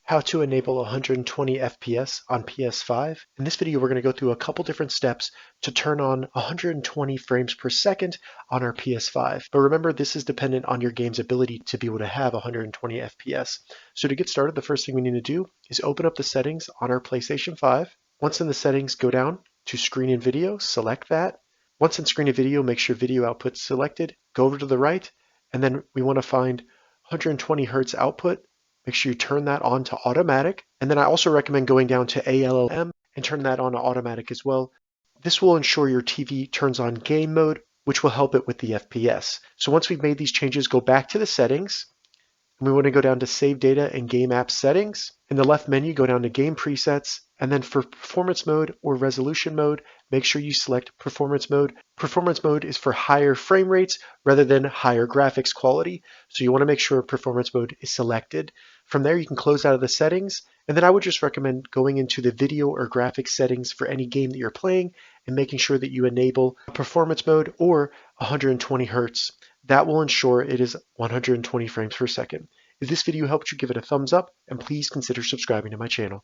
how to enable 120 FPS on PS5. In this video, we're going to go through a couple different steps to turn on 120 frames per second on our PS5. But remember, this is dependent on your game's ability to be able to have 120 FPS. So to get started, the first thing we need to do is open up the settings on our PlayStation 5. Once in the settings, go down to Screen and Video, select that. Once in Screen and Video, make sure Video Output's selected, go over to the right, and then we want to find 120 Hertz output. Make sure you turn that on to automatic. And then I also recommend going down to ALLM and turn that on to automatic as well. This will ensure your TV turns on game mode, which will help it with the FPS. So once we've made these changes, go back to the settings. And we want to go down to Save Data and Game App Settings. In the left menu, go down to Game Presets. And then for Performance Mode or Resolution Mode, make sure you select Performance Mode. Performance Mode is for higher frame rates rather than higher graphics quality. So you want to make sure Performance Mode is selected. From there, you can close out of the settings. And then I would just recommend going into the video or graphics settings for any game that you're playing and making sure that you enable Performance Mode or 120 Hertz. That will ensure it is 120 frames per second. If this video helped you, give it a thumbs up and please consider subscribing to my channel.